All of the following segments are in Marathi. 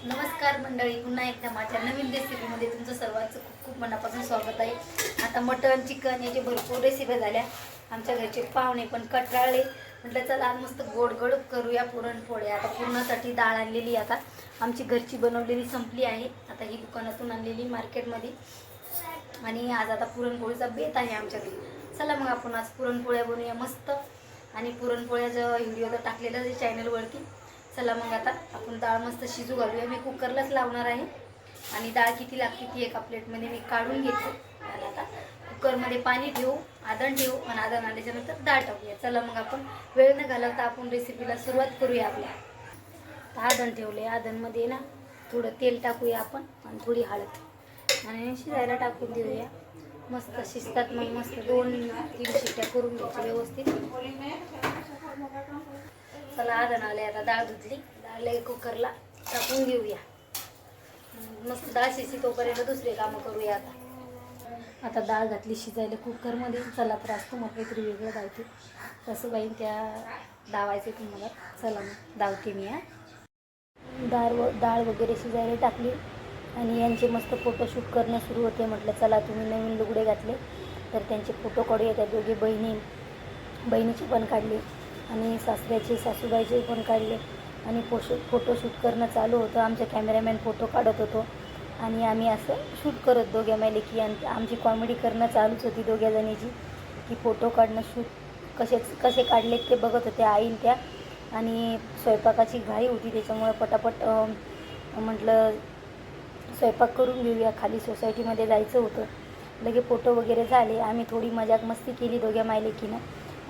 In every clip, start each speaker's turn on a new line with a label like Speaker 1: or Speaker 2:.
Speaker 1: नमस्कार मंडळी, पुन्हा एकदा माझ्या नवीन रेसिपीमध्ये तुमचं सर्वांचं खूप खूप मनापासून स्वागत आहे. आता मटण चिकन याचे भरपूर रेसिपी झाल्या. आमच्या घरचे पाहुणे पण कंटाळले. म्हटलं चला आज मस्त गोड गोड करूया पुरणपोळ्या. आता पुरणासाठी डाळ आणलेली आता आमची घरची बनवलेली संपली आहे. आता ही दुकानातून आणलेली मार्केटमध्ये. आणि आज आता पुरणपोळीचा बेत आहे आमच्या घरी. चला मग आपण आज पुरणपोळ्या बनवूया मस्त. आणि पुरणपोळ्याचा व्हिडिओ तर टाकलेला आहे चॅनलवरती. चला मग आता आपण डाळ मस्त शिजू घालूया. मी कुकरलाच लावणार आहे. आणि डाळ किती लागते ती एका प्लेटमध्ये मी काढून घेते. आणि आता कुकरमध्ये पाणी ठेवू, आदण ठेवू आणि आदण आल्याच्यानंतर डाळ टाकूया. चला मग आपण वेळ न घालवता आपण रेसिपीला सुरुवात करूया. आपल्या आदण ठेवले, आदणमध्ये ना थोडं तेल टाकूया आपण आणि थोडी हळद आणि शिजायला टाकून देऊया. मस्त शिजतात मग मस्त 2-3 शिट्ट्या करून घ्यायच्या व्यवस्थित. चला आदण आले. आता डाळ धुतली, डाळ कुकरला टाकून घेऊया. मस्त डाळ शिजली तोपर्यंत दुसरे कामं करूया. आता डाळ घातली शिजायला कुकरमध्ये. चला तर आज तुम्हाला काहीतरी वेगळं धावते. तसं बाई त्या धावायचं तुम्हाला. चला मग धावते मी. डाळ वगैरे शिजायला टाकली आणि यांचे मस्त फोटोशूट करणं सुरू होते. म्हटलं चला तुम्ही नवीन लुगडे घातले तर त्यांचे फोटो काढूया. त्या दोघी बहिणीचे पण काढले आणि सासऱ्याचे सासूबाईचे पण काढले आणि फोटोशूट करणं चालू होतं. आमचे कॅमेरामॅन फोटो काढत होतो आणि आम्ही असं शूट करत दोघ्या मायलेकी. आणि आमची कॉमेडी करणं चालूच होती दोघ्या जणीची की फोटो काढणं शूट कसे काढले ते बघत होते आईन त्या. आणि स्वयंपाकाची घाई होती त्याच्यामुळं पटापट म्हटलं स्वयंपाक करून घेऊया. खाली सोसायटीमध्ये जायचं होतं. लगे फोटो वगैरे झाले. आम्ही थोडी मजाक मस्ती केली दोघ्या मायलेकीनं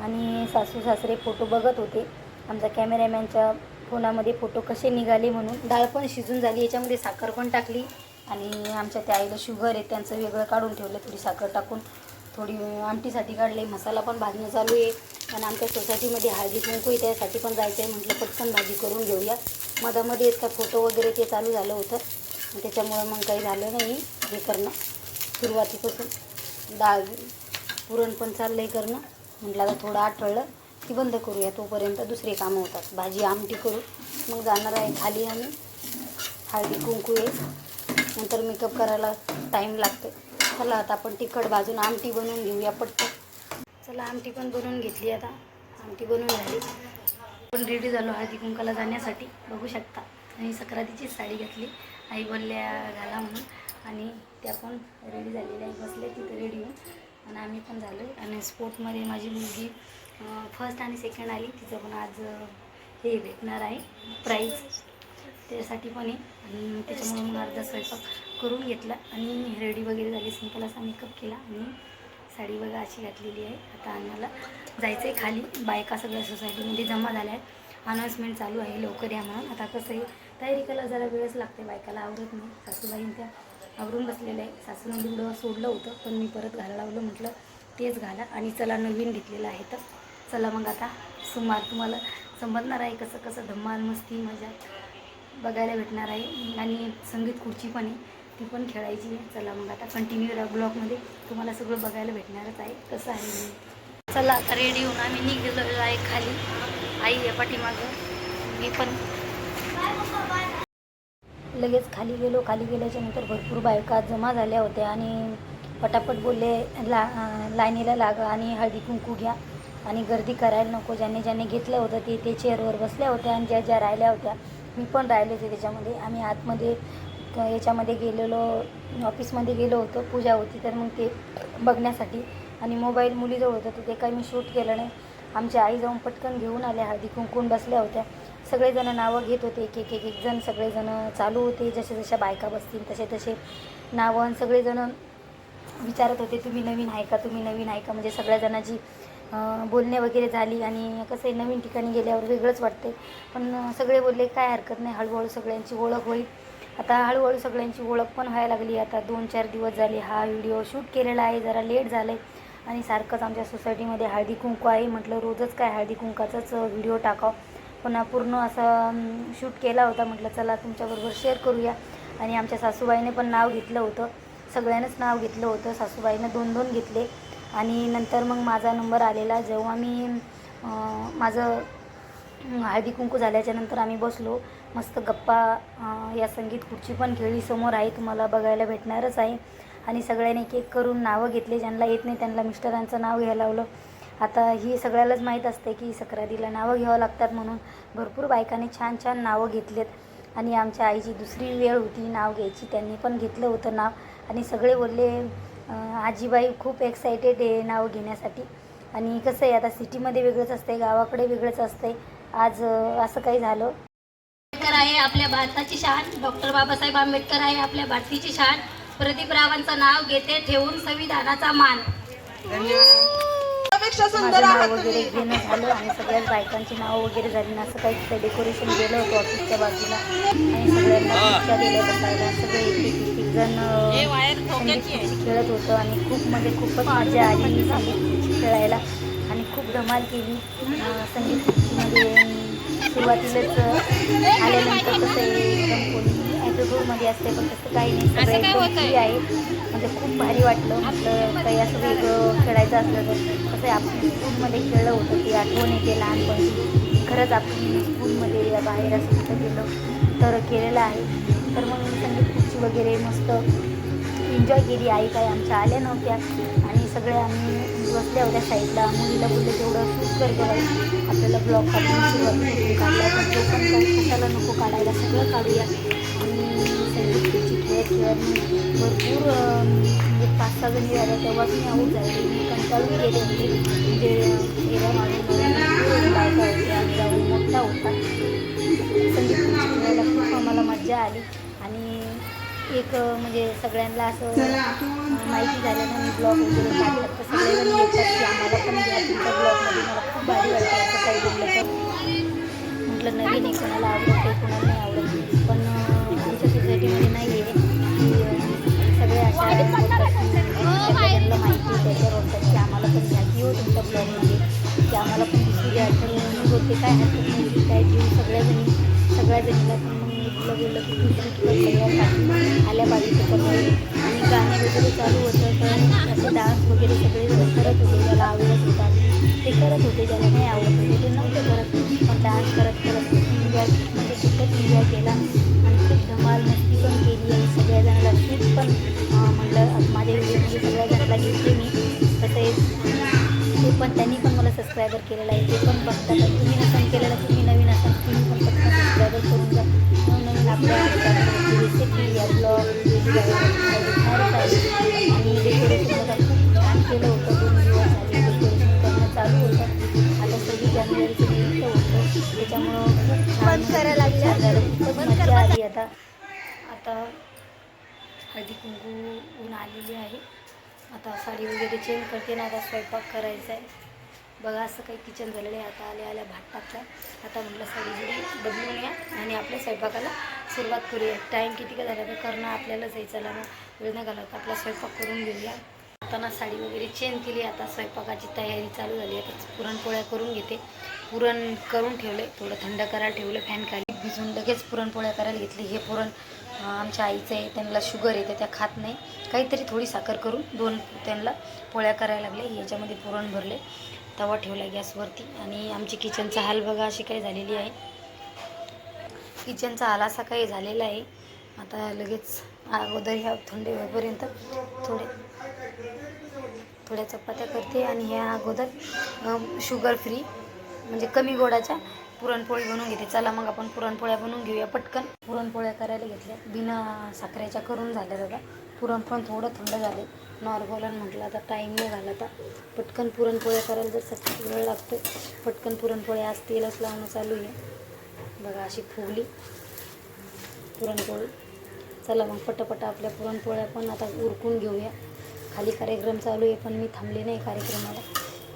Speaker 1: आणि सासू सासरे फोटो बघत होते. आमच्या कॅमेरामॅनच्या फोनामध्ये फोटो कसे निघाले म्हणून. डाळ पण शिजून झाली, याच्यामध्ये साखर पण टाकली आणि आमच्या त्या आईला शुगर आहे त्यांचं वेगळं काढून ठेवलं. थोडी साखर टाकून थोडी आमटीसाठी काढले. मसाला पण भाजणं चालू आहे आणि आमच्या सोसायटीमध्ये हळदी कुंकू आहे त्यासाठी पण जायचं आहे. म्हटलं पटकन भाजी करून घेऊया. मधामध्ये इतका फोटो वगैरे ते चालू झालं होतं त्याच्यामुळं मग काही झालं नाही हे करणं. सुरुवातीपासून डाळ पुरण पण चाललं आहे करणं. म्हटलं आता थोडं आठवलं की बंद करूया, तोपर्यंत दुसरे कामं होतात. भाजी आमटी करू मग जाणार आहे खाली. आम्ही हळदी कुंकू आहे, नंतर मेकअप करायला टाईम लागतो. चला आता आपण तिखट भाजून आमटी बनवून घेऊया पटकन. चला आमटी पण बनवून घेतली. आता आमटी बनवून झाली. पण रेडी झालो हळदी कुंकाला जाण्यासाठी बघू शकता. आणि सक्रातीची साडी घातली. आई बोलल्या घाला म्हणून आणि त्या पण रेडी झालेल्या आहे. बसले तिथं रेडी होऊन आणि आम्ही पण झालो. आणि स्पोर्टमध्ये माझी मुलगी फर्स्ट आणि सेकंड आली. तिचं पण आज हे भेटणार आहे प्राईज, त्यासाठी पण आहे. आणि त्याच्यामुळे मग अर्धा स्वयंपाक करून घेतला आणि रेडी वगैरे झाली. सिंपल असा मेकअप केला आणि साडी बघा अशी घातलेली आहे. आता आम्हाला जायचं आहे खाली. बायका सगळ्या सोसायटीमध्ये जमा झाल्या आहेत. अनाऊन्समेंट चालू आहे लवकर या म्हणून. आता कसं आहे तयारी करायला जरा वेळच लागते. बायकाला आवरत नाही. सासूबाईन त्या आवरून बसलेलं आहे. सासूनं लुगडं सोडलं होतं पण मी परत घालायला लावलं. म्हटलं तेच घाला आणि चला नवीन घेतलेलं आहे. तर चला मग आता सुमार तुम्हाला समजणार आहे कसं कसं धम्माल मस्ती मजा बघायला भेटणार आहे. आणि संगीत खुर्ची पण आहे, ती पण खेळायची आहे. चला मग आता कंटिन्यू ब्लॉगमध्ये तुम्हाला सगळं बघायला भेटणारच आहे कसं आहे. चला आता रेडी होऊन आम्ही निघलेलो आहे खाली. आई आहे पाठीमागं, मी पण लगेच खाली गेलो. खाली गेल्याच्या नंतर भरपूर बायका जमा झाल्या होत्या आणि पटापट बोलले लाईनीला लागा आणि हळदी कुंकू घ्या आणि गर्दी करायला नको. ज्यांनी घेतलं होतं ते चेअरवर बसल्या होत्या आणि ज्या राहिल्या होत्या मी पण राहिले होते त्याच्यामध्ये. आम्ही आतमध्ये याच्यामध्ये गेलेलो, ऑफिसमध्ये गेलो होतो, पूजा होती तर मग ते बघण्यासाठी. आणि मोबाईल मुलीजवळ होतं तर ते काही मी शूट केलं नाही. आमच्या आई जाऊन पटकन घेऊन आल्या. हळदी कुंकून बसल्या होत्या. सगळेजणं नावं घेत होते. एक जण सगळेजणं चालू होते. जशा बायका बसतील तसे नावं. सगळेजणं विचारत होते तुम्ही नवीन आहे का, तुम्ही नवीन आहे का. म्हणजे सगळ्याजणांची बोलणे वगैरे झाली. आणि कसं आहे नवीन ठिकाणी गेल्यावर वेगळंच वाटते. पण सगळे बोलले काय हरकत नाही, हळूहळू सगळ्यांची ओळख होईल. आता हळूहळू सगळ्यांची ओळख पण व्हायला लागली. आता 2-4 दिवस झाले हा व्हिडिओ शूट केलेला आहे. जरा लेट झालं आहे आणि सारखंच आमच्या सोसायटीमध्ये हळदी कुंकू आहे. म्हटलं रोजच काय हळदी कुंकाचाच व्हिडिओ टाकावं. पण पूर्ण असं शूट केला होता. म्हटलं चला तुमच्याबरोबर शेअर करूया. आणि आमच्या सासूबाईने पण नाव घेतलं होतं. सगळ्यांनाच नाव घेतलं होतं. सासूबाईनं 2-2 घेतले. आणि नंतर मग माझा नंबर आलेला. जेव्हा मी माझं हळदी कुंकू झाल्याच्यानंतर आम्ही बसलो मस्त गप्पा या संगीत खुर्ची पण खेळली समोर आहे, तुम्हाला बघायला भेटणारच आहे. आणि सगळ्यांनी केक करून नावं घेतले, ज्यांना येत नाही त्यांना मिस्टरांचं नाव घ्यायला लावलं. आता ही सगळ्यालाच माहीत असते की सक्रातीला नावं घ्यावं लागतात, म्हणून भरपूर बायकांनी छान छान नावं घेतलेत. आणि आमच्या आईची दुसरी वेळ होती नाव घ्यायची, त्यांनी पण घेतलं होतं नाव. आणि सगळे बोलले आजीबाई खूप एक्सायटेड आहे नाव घेण्यासाठी. आणि कसं आहे, आता सिटीमध्ये वेगळंच असते, गावाकडे वेगळंच असते. आज असं काही झालं. आंबेडकर आहे आपल्या भारताची शान, डॉक्टर बाबासाहेब आंबेडकर आहे आपल्या भारतीची शान. प्रदीप रावांचं नाव घेते ठेवून संविधानाचा मान. माझं नाव वगैरे घेणं झालं आणि सगळ्याच बायकांची नाव वगैरे झाली ना. असं काही तिथं डेकोरेशन केलं होतं ऑफिसच्या बाजूला आणि सगळ्यांना खुर्च्या दिल्या बसायला. सगळे एक जण संगीत खुर्ची खेळत होतं आणि खूपच मजा आली संगीत खुर्ची खेळायला आणि खूप धमाल केली संगीत खुर्चीमध्ये. सुरुवातीलाच आल्यानंतर कसं आहे एकदम कोणी ॲटोटूरमध्ये असते, पण तसं काही नाही, सगळं एकदम फ्री आहे. म्हणजे खूप भारी वाटलं. म्हटलं काही असं वेगळं खेळायचं असलं तर कसं आहे, आपण स्कूलमध्ये खेळलं होतं ती आठवण येते लहानपणी. खरंच आपण स्कूलमध्ये या बाहेर असं कुठं गेलो तर केलेलं आहे. तर मग संगीत खुर्ची वगैरे मस्त एन्जॉय केली. आई काही आमच्या आल्या नव्हत्या आणि सगळे आम्ही बसल्या होत्या साईडला. मुलीला बोलले तेवढं शूट कर गं, आपल्याला ब्लॉग काढून सुरुवात काढला, पण तो पण काही कशाला नको काढायला, सगळं काढूया. आणि संगीत खुर्ची खेळत भरपूर म्हणजे 5-6 जणी झाल्या, तेव्हाच मी आऊट झाले. मी कंटाळून गेले होते. म्हणजे एरिया मारून बायका होते आणि जाऊन मोठा होता. संगीत खुर्ची खेळायला खूप आम्हाला मजा आली. आणि एक म्हणजे सगळ्यांना असं माहिती झाल्यानं मी ब्लॉग वगैरे काढतात तर सगळेजण येतात की आम्हाला पण घ्या तुमच्या ब्लॉगमध्ये. मला खूप भारी वाटतं असं काही बोललं तर. म्हटलं नवीन आहे, कोणाला आवडत आहे कोणाला नाही आवडत, पण आमच्या सोसायटीमध्ये नाही आहे की सगळे अशा बोलतात की ज्यांना माहिती आहे त्याच्या बोलतात की आम्हाला पण घ्या की हो तुमच्या ब्लॉगमध्ये, की आम्हाला पण दिसू द्या. तर मी बोलते काय हरकत नाही, काय घेऊ सगळ्या जणीला. पण मग मी तुला बोललं की तू शूट कर सगळ्यांसाठी आल्या पाहिजे तर. आणि गाणे वगैरे चालू होतं तर असे डान्स वगैरे सगळे करत होते. ज्याला आवडत होता ते करत होते, ज्याला नाही आवडत होते ते नव्हते करत, पण डान्स करत एन्जॉय म्हणजे खूपच एन्जॉय केला आणि खूप धमाल मस्ती पण केली. आणि सगळ्याजणाला शूट पण म्हटलं माझ्या व्हिडिओमध्ये सगळ्याजणाला घेतले मी. तसेच ते पण त्यांनी पण मला सबस्क्रायबर केलेलं आहे, ते पण बघतात. तुम्ही नसेल केलेलं, तुम्ही नवीन असाल तुम्ही पण पटकन सबस्क्रायबर करून जा. नवीन आपल्या रेसिपी या ब्लॉग भेटणारच आहे. आणि डेकोरेशन बघा खूप छान केलं होतं. 2 दिवस झाले डेकोरेशन करणं चालू होतं. आता 26 जानेवारीचं निमित्त होतं, त्याच्यामुळं खूप छान झालं, खूपच मजा आली. आता हळदी कुंकू ऊन आलेली आहे. आता साडी वगैरे चेंज करते ना, आता स्वयंपाक करायचा आहे. बघा असं काही किचन झालेलं आहे. आता आल्या भात टाकला. आता म्हटलं साडी जुडी बदलून या आणि आपल्या स्वयंपाकाला सुरुवात करूया. टाईम किती का झाला तर करणं आपल्यालाच आहे. चला मग वेळ न घालवता आपला स्वयंपाक करून घेऊया. आता साडी वगैरे चेंज केली. आता स्वयंपाकाची तयारी चालू झाली. आता पुरणपोळ्या करून घेते. पुरण करून ठेवले, थोडं थंड करायला ठेवलं फॅन खाली. भिजून लगेच पुरणपोळ्या करायला घेतली. हे पुरण आमच्या आईचं आहे, त्यांना शुगर आहे तर त्या खात नाही. काहीतरी थोडी साखर करून 2 त्यांना पोळ्या करायला लागले. याच्यामध्ये पुरण भरले, तवा ठेवला गॅसवरती. आणि आमची किचनचा हाल बघा अशी काही झालेली आहे. किचनचा हाल असा काही झालेला आहे. आता लगेच अगोदर ह्या थंड होईपर्यंत थोड्या चपात्या करते आणि ह्या अगोदर शुगर फ्री म्हणजे कमी गोडाच्या पुरणपोळी बनवून घेते. चला मग आपण पुरणपोळ्या बनवून घेऊया पटकन. पुरणपोळ्या करायला घेतल्या, बिना साखरेच्या करून झाल्या दादा. पुरण पण थोडं थंड झाले नॉर्मल. म्हटलं आता टाईम नाही झाला, आता पटकन पुरणपोळ्या करायला जर सगळ्यात वेळ लागतो. पटकन पुरणपोळ्या आज तेलच लावणं चालू आहे. बघा अशी फुगली पुरणपोळी. चला मग पटापट आपल्या पुरणपोळ्या पण आता उरकून घेऊया. खाली कार्यक्रम चालू आहे पण मी थांबले नाही कार्यक्रमाला.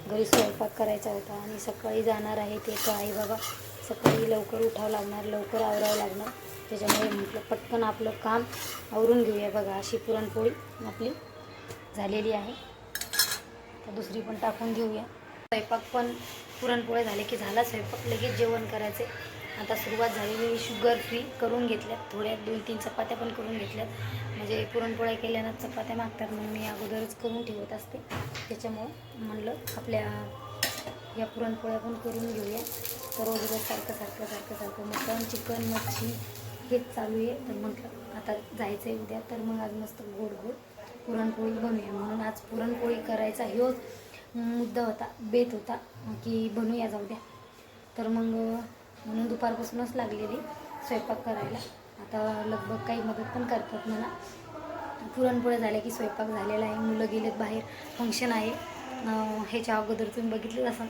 Speaker 1: घरी स्वयंपाक करायचा होता आणि सकाळी जाणार आहे ते तर आहे बाबा. सकाळी लवकर उठावं लागणार, लवकर आवरावं लागणार. त्याच्यामुळे म्हटलं पटकन आपलं काम आवरून घेऊया. बघा अशी पुरणपोळी आपली झालेली आहे. तर दुसरी पण टाकून घेऊया. स्वयंपाक पण पुरणपोळ्या झाले की झाला स्वयंपाक, लगेच जेवण करायचे. आता सुरुवात झालेली. शुगर फ्री करून घेतल्यात, थोड्या 2-3 चपात्या पण करून घेतल्यात. म्हणजे पुरणपोळ्या केल्यानं चपात्या मागतात, मग मी अगोदरच करून ठेवत असते. त्याच्यामुळं म्हणलं आपल्या या पुरणपोळ्या पण करून घेऊया. तर रोज रोज सारखं मटण चिकन मच्छी हेच चालू आहे. तर म्हटलं आता जायचं आहे उद्या, तर मग आज मस्त गोड गोड पुरणपोळी बनवूया. म्हणून आज पुरणपोळी करायचा ह्यो मुद्दा होता, बेत होता की बनवूया जाऊ द्या. तर मग म्हणून दुपारपासूनच लागलेली स्वयंपाक करायला. आता लगभग काही मदत पण करतात मला. पुरणपोळ्या झाल्या की स्वयंपाक झालेला आहे. मुलं गेलेत बाहेर, फंक्शन आहे. ह्याच्या अगोदर तुम्ही बघितलं असाल.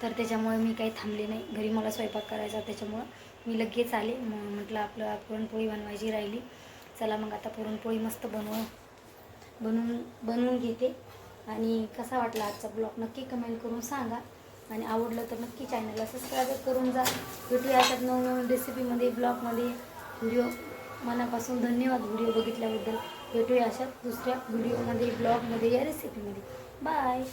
Speaker 1: तर त्याच्यामुळे मी काही थांबले नाही. घरी मला स्वयंपाक करायचा, त्याच्यामुळं मी लगेच आले. म्हटलं आपलं पुरणपोळी बनवायची राहिली. चला मग आता पुरणपोळी मस्त बनवून घेते. आणि कसा वाटला आजचा ब्लॉग नक्की कमेंट करून सांगा. आणि आवडलं तर नक्की चॅनलला सबस्क्राईब करून जा. भेटूया अशात नवनवीन रेसिपीमध्ये, ब्लॉगमध्ये, व्हिडिओ. मनापासून धन्यवाद व्हिडिओ बघितल्याबद्दल. भेटूया अशात दुसऱ्या व्हिडिओमध्ये, ब्लॉगमध्ये या रेसिपीमध्ये. बाय.